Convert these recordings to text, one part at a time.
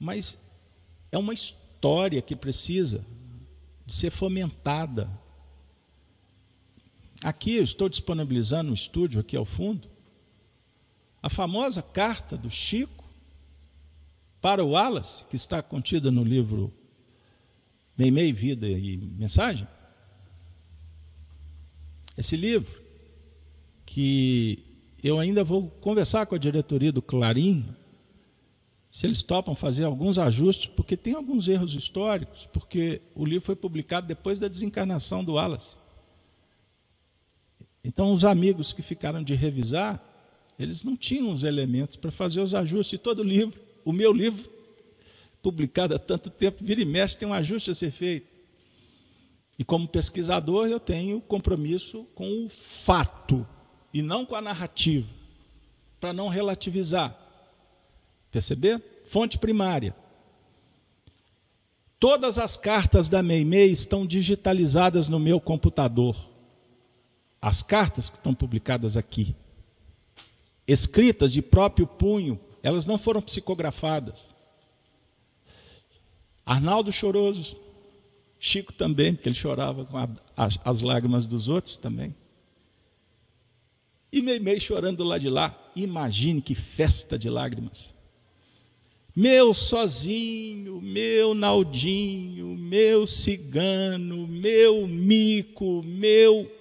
mas é uma história que precisa de ser fomentada. Aqui eu estou disponibilizando no estúdio, aqui ao fundo, a famosa carta do Chico para o Wallace, que está contida no livro Meimei, Vida e Mensagem. Esse livro, que eu ainda vou conversar com a diretoria do Clarim, se eles topam fazer alguns ajustes, porque tem alguns erros históricos, porque o livro foi publicado depois da desencarnação do Wallace. Então, os amigos que ficaram de revisar, eles não tinham os elementos para fazer os ajustes. E todo livro, o meu livro, publicado há tanto tempo, vira e mexe, tem um ajuste a ser feito. E como pesquisador, eu tenho compromisso com o fato, e não com a narrativa, para não relativizar. Perceber? Fonte primária. Todas as cartas da Meimei estão digitalizadas no meu computador. As cartas que estão publicadas aqui, escritas de próprio punho, elas não foram psicografadas. Arnaldo Choroso, Chico também, porque ele chorava com as lágrimas dos outros também. E Meimei chorando lá de lá. Imagine que festa de lágrimas. Meu sozinho, meu Naldinho, meu cigano, meu mico, meu...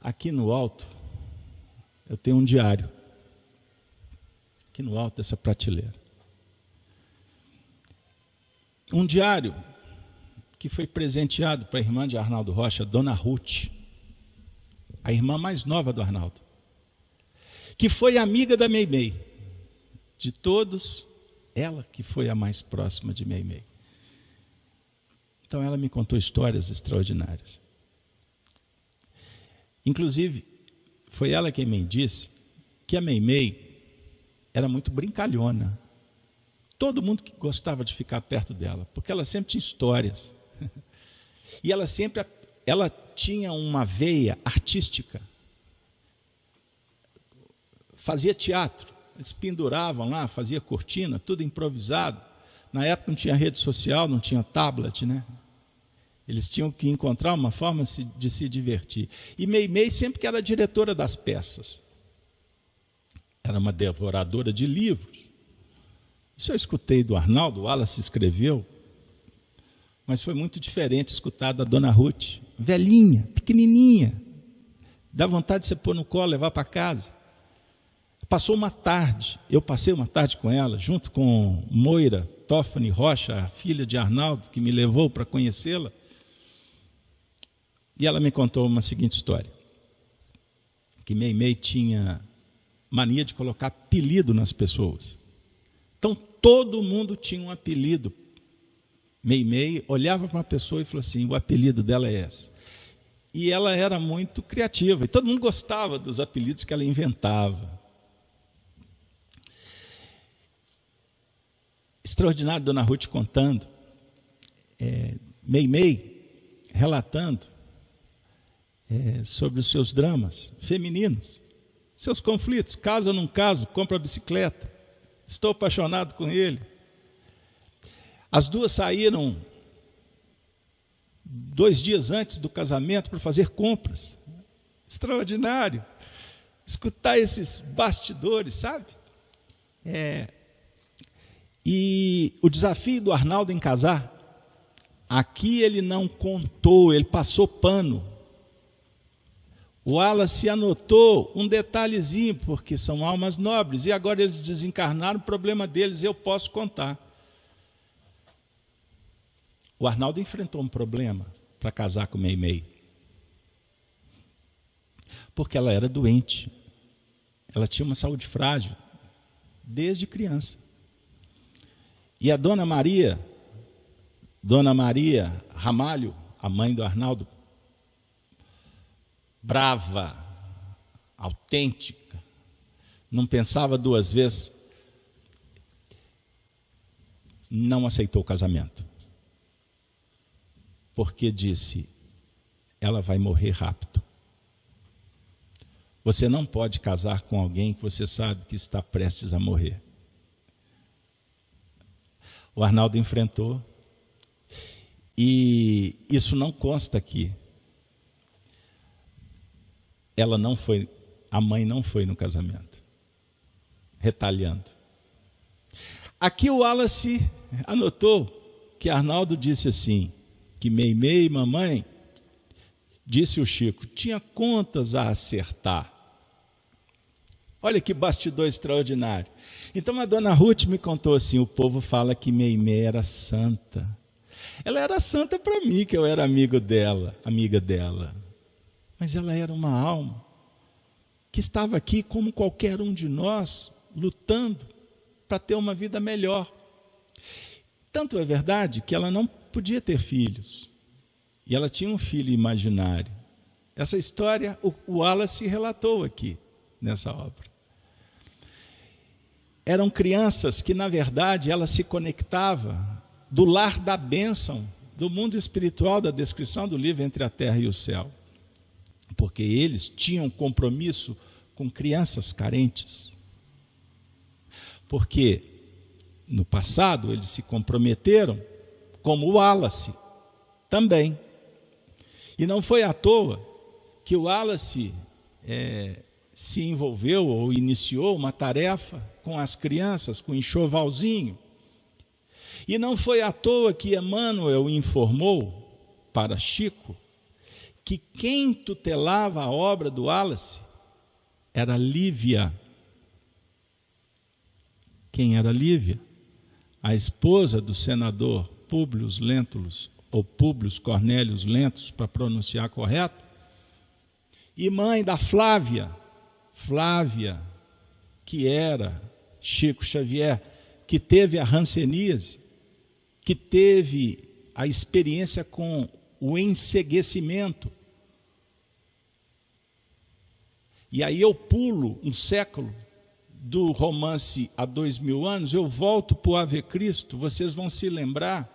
Aqui no alto, eu tenho um diário. Aqui no alto dessa prateleira. Um diário que foi presenteado para a irmã de Arnaldo Rocha, Dona Ruth, a irmã mais nova do Arnaldo, que foi amiga da Meimei. De todos, ela que foi a mais próxima de Meimei. Então ela me contou histórias extraordinárias. Inclusive, foi ela quem me disse que a Meimei era muito brincalhona. Todo mundo que gostava de ficar perto dela, porque ela sempre tinha histórias. E ela tinha uma veia artística. Fazia teatro. Eles penduravam lá, fazia cortina, tudo improvisado. Na época não tinha rede social, não tinha tablet, né? Eles tinham que encontrar uma forma de se divertir. E Meimei sempre que era diretora das peças. Era uma devoradora de livros. Isso eu escutei do Arnaldo, o Wallace escreveu, mas foi muito diferente escutar da Dona Ruth, velhinha, pequenininha, dá vontade de você pôr no colo, levar para casa. Passou uma tarde, eu passei uma tarde com ela, junto com Moira Toffani Rocha, a filha de Arnaldo, que me levou para conhecê-la, e ela me contou uma seguinte história, que Meimei tinha mania de colocar apelido nas pessoas. Então, todo mundo tinha um apelido. Meimei olhava para uma pessoa e falou assim, o apelido dela é esse. E ela era muito criativa, e todo mundo gostava dos apelidos que ela inventava. Extraordinário, Dona Ruth contando, Meimei relatando sobre os seus dramas femininos, seus conflitos, caso ou não caso, compro a bicicleta, estou apaixonado com ele. As duas saíram 2 dias antes do casamento para fazer compras. Extraordinário. Escutar esses bastidores, sabe? E o desafio do Arnaldo em casar, aqui ele não contou, ele passou pano. O Wallace anotou um detalhezinho, porque são almas nobres, e agora eles desencarnaram, o problema deles eu posso contar. O Arnaldo enfrentou um problema para casar com Meimei, porque ela era doente, ela tinha uma saúde frágil, desde criança. E a Dona Maria Ramalho, a mãe do Arnaldo, brava, autêntica, não pensava 2 vezes, não aceitou o casamento. Porque disse, ela vai morrer rápido. Você não pode casar com alguém que você sabe que está prestes a morrer. O Arnaldo enfrentou. E isso não consta aqui. Ela não foi, a mãe não foi no casamento, retalhando. Aqui o Wallace anotou que Arnaldo disse assim, que Meimei, mamãe, disse o Chico, tinha contas a acertar. Olha que bastidor extraordinário. Então a dona Ruth me contou assim, o povo fala que Meimei era santa. Ela era santa para mim, que eu era amiga dela. Mas ela era uma alma que estava aqui como qualquer um de nós, lutando para ter uma vida melhor. Tanto é verdade que ela não podia ter filhos. E ela tinha um filho imaginário. Essa história o Wallace relatou aqui, nessa obra. Eram crianças que, na verdade, ela se conectava do lar da bênção, do mundo espiritual, da descrição do livro Entre a Terra e o Céu. Porque eles tinham compromisso com crianças carentes. Porque no passado eles se comprometeram, como o Wallace também. E não foi à toa que o Wallace se envolveu ou iniciou uma tarefa com as crianças, com o enxovalzinho. E não foi à toa que Emmanuel informou para Chico que quem tutelava a obra do Wallace era Lívia. Quem era Lívia? A esposa do senador Públio Lentulus, ou Públio Cornélios Lentulus, para pronunciar correto, e mãe da Flávia, que era Chico Xavier, que teve a hanseníase, que teve a experiência com o enceguecimento. E aí eu pulo um século do romance há 2000 anos, eu volto para o Ave Cristo, vocês vão se lembrar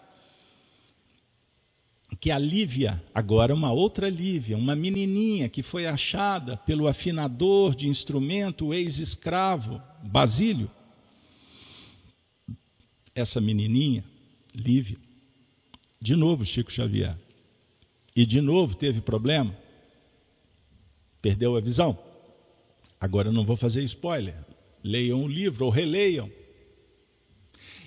que a Lívia, agora uma outra Lívia, uma menininha que foi achada pelo afinador de instrumento, o ex-escravo Basílio. Essa menininha, Lívia, de novo Chico Xavier, e de novo teve problema, perdeu a visão. Agora eu não vou fazer spoiler, leiam o livro ou releiam.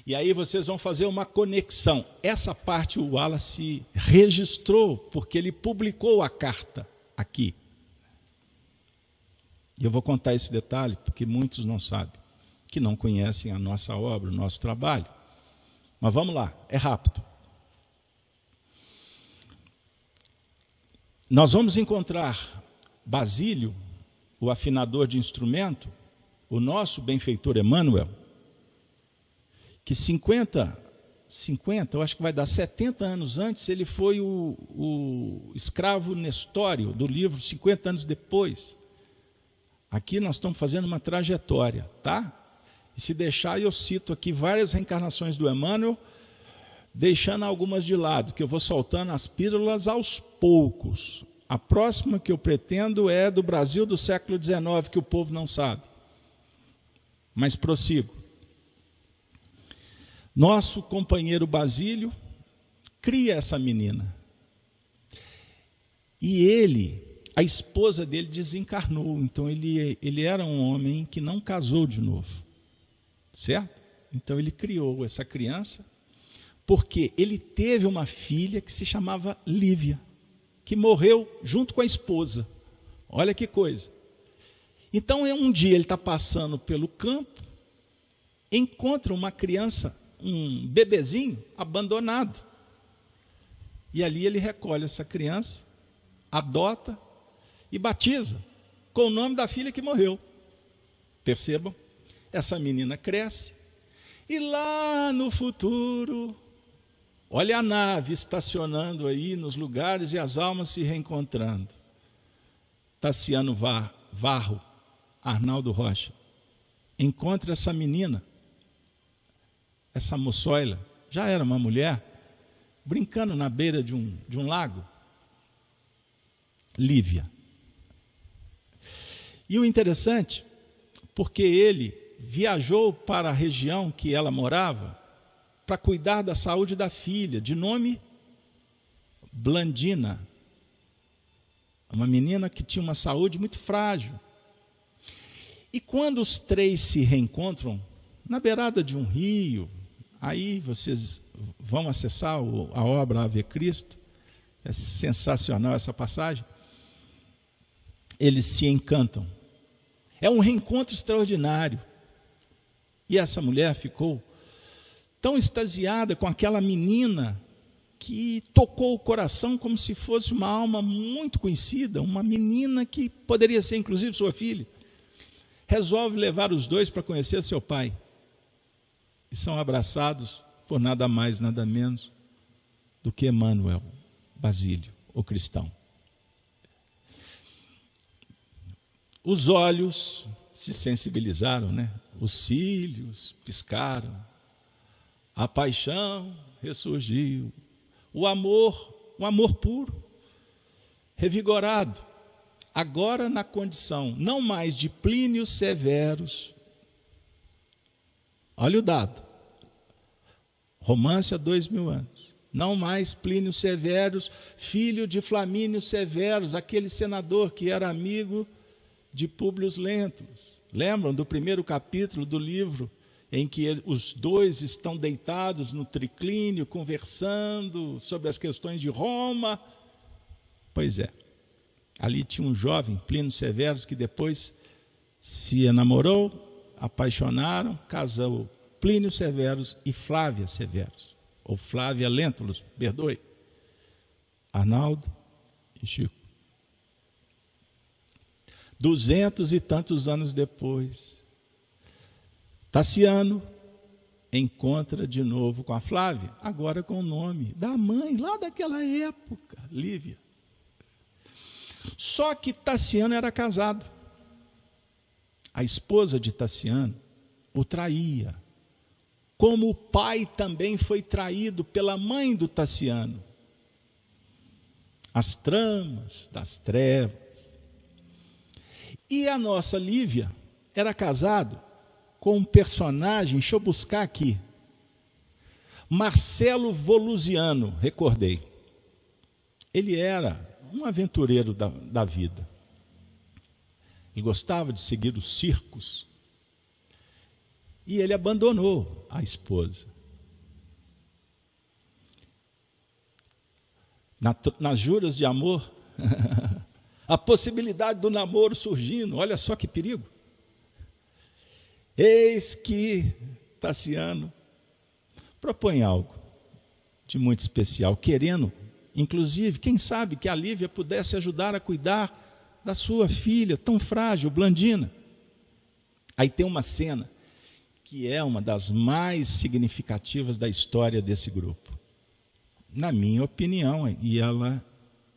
E aí vocês vão fazer uma conexão. Essa parte o Wallace registrou, porque ele publicou a carta aqui. E eu vou contar esse detalhe, porque muitos não sabem, que não conhecem a nossa obra, o nosso trabalho. Mas vamos lá, é rápido. Nós vamos encontrar Basílio, o afinador de instrumento, o nosso benfeitor Emmanuel, que 50, eu acho que vai dar 70 anos antes, ele foi o escravo Nestório do livro 50 anos depois. Aqui nós estamos fazendo uma trajetória, tá? E se deixar, eu cito aqui várias reencarnações do Emmanuel, deixando algumas de lado, que eu vou soltando as pílulas aos poucos. A próxima que eu pretendo é do Brasil do século XIX, que o povo não sabe. Mas prossigo. Nosso companheiro Basílio cria essa menina. E ele, a esposa dele desencarnou. Então ele era um homem que não casou de novo. Certo? Então ele criou essa criança, porque ele teve uma filha que se chamava Lívia, que morreu junto com a esposa. Olha que coisa. Então um dia ele está passando pelo campo, encontra uma criança, um bebezinho abandonado. E ali ele recolhe essa criança, adota e batiza com o nome da filha que morreu. Percebam? Essa menina cresce e lá no futuro, olha a nave estacionando aí nos lugares e as almas se reencontrando. Tassiano Varro, Arnaldo Rocha, encontra essa menina, essa moçoila, já era uma mulher, brincando na beira de um lago. Lívia. E o interessante, porque ele viajou para a região que ela morava, para cuidar da saúde da filha, de nome Blandina. Uma menina que tinha uma saúde muito frágil. E quando os três se reencontram, na beirada de um rio, aí vocês vão acessar a obra Ave Cristo, é sensacional essa passagem, eles se encantam. É um reencontro extraordinário. E essa mulher ficou tão extasiada com aquela menina que tocou o coração como se fosse uma alma muito conhecida, uma menina que poderia ser inclusive sua filha. Resolve levar os dois para conhecer seu pai. E são abraçados por nada mais, nada menos do que Emmanuel, Basílio, o cristão. Os olhos se sensibilizaram, né? Os cílios piscaram, a paixão ressurgiu, o amor puro, revigorado, agora na condição não mais de Plínio Severus. Olha o dado, romance há 2000 anos, não mais Plínio Severus, filho de Flamínio Severus, aquele senador que era amigo de Públio Lentulus. Lembram do primeiro capítulo do livro, em que os dois estão deitados no triclínio, conversando sobre as questões de Roma? Pois é, ali tinha um jovem, Plínio Severus, que depois se enamorou, apaixonaram, casou Plínio Severus e Flávia Severus, ou Flávia Lentulus, perdoe, Arnaldo e Chico. 200 e tantos anos depois, Tassiano encontra de novo com a Flávia, agora com o nome da mãe, lá daquela época, Lívia. Só que Tassiano era casado. A esposa de Tassiano o traía, como o pai também foi traído pela mãe do Tassiano. As tramas das trevas. E a nossa Lívia era casado com um personagem, deixa eu buscar aqui, Marcelo Volusiano, recordei. Ele era um aventureiro da vida. Ele gostava de seguir os circos. E ele abandonou a esposa. Nas juras de amor, a possibilidade do namoro surgindo, olha só que perigo. Eis que Tassiano propõe algo de muito especial, querendo, inclusive, quem sabe que a Lívia pudesse ajudar a cuidar da sua filha tão frágil, Blandina. Aí tem uma cena que é uma das mais significativas da história desse grupo. Na minha opinião, e ela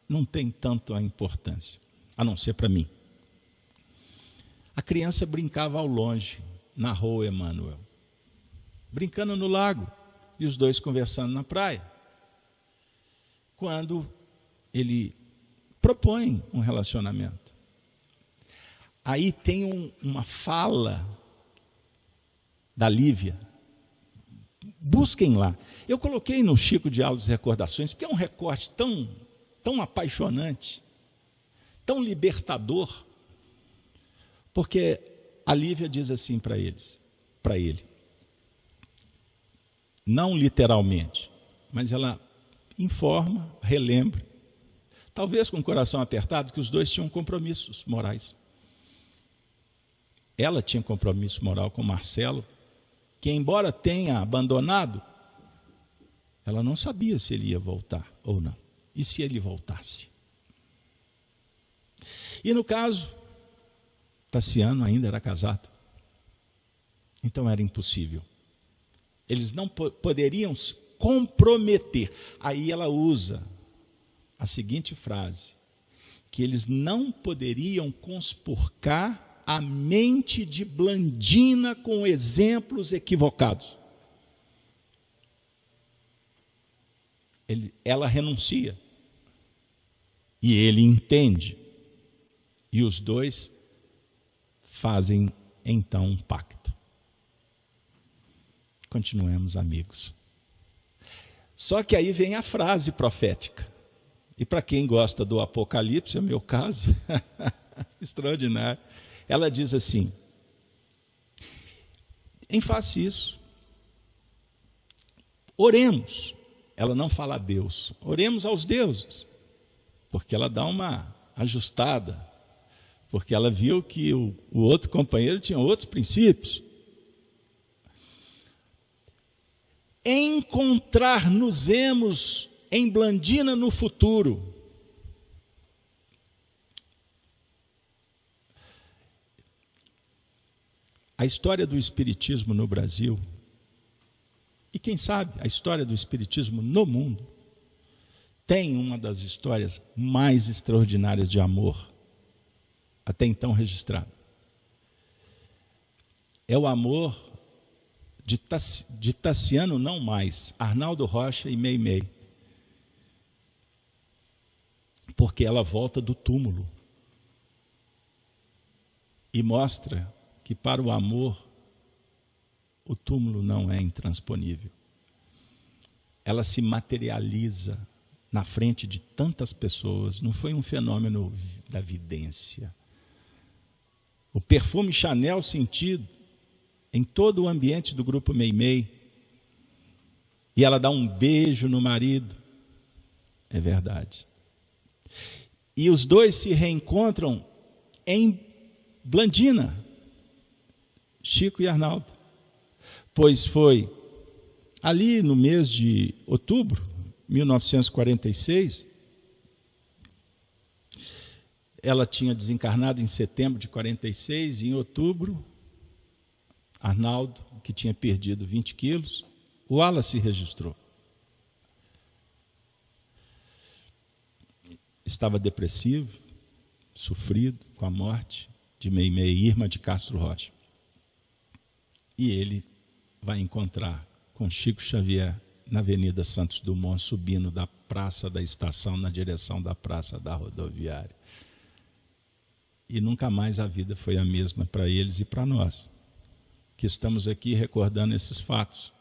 não tem tanto a importância, a não ser para mim. A criança brincava ao longe, narrou Emmanuel, brincando no lago, e os dois conversando na praia, quando ele propõe um relacionamento. Aí tem uma fala da Lívia, busquem lá. Eu coloquei no Chico Diálogos e Recordações, porque é um recorte tão apaixonante, tão libertador, porque a Lívia diz assim para ele, não literalmente, mas ela informa, relembra, talvez com o coração apertado, que os dois tinham compromissos morais. Ela tinha compromisso moral com Marcelo, que embora tenha abandonado, ela não sabia se ele ia voltar ou não, e se ele voltasse. E no caso, Tassiano ainda era casado, então era impossível. Eles não poderiam se comprometer. Aí ela usa a seguinte frase, que eles não poderiam conspurcar a mente de Blandina com exemplos equivocados. Ela renuncia, e ele entende, e os dois fazem então um pacto. Continuemos amigos. Só que aí vem a frase profética. E para quem gosta do Apocalipse, é o meu caso, extraordinário. Ela diz assim: em face isso, oremos. Ela não fala a Deus, oremos aos deuses, porque ela dá uma ajustada, porque ela viu que o outro companheiro tinha outros princípios. Encontrar-nos-emos em Blandina no futuro. A história do Espiritismo no Brasil, e quem sabe a história do Espiritismo no mundo, tem uma das histórias mais extraordinárias de amor até então registrada. É o amor de Tassiano, não mais, Arnaldo Rocha e Meimei. Porque ela volta do túmulo e mostra que para o amor o túmulo não é intransponível. Ela se materializa na frente de tantas pessoas, não foi um fenômeno da vidência. O perfume Chanel sentido em todo o ambiente do grupo Meimei, e ela dá um beijo no marido, é verdade. E os dois se reencontram em Blandina, Chico e Arnaldo, pois foi ali no mês de outubro, 1946, ela tinha desencarnado em setembro de 46, e em outubro, Arnaldo, que tinha perdido 20 quilos, o Wallace registrou. Estava depressivo, sofrido com a morte de Meimei, Irma de Castro Rocha. E ele vai encontrar com Chico Xavier na Avenida Santos Dumont, subindo da Praça da Estação na direção da Praça da Rodoviária. E nunca mais a vida foi a mesma para eles e para nós, que estamos aqui recordando esses fatos.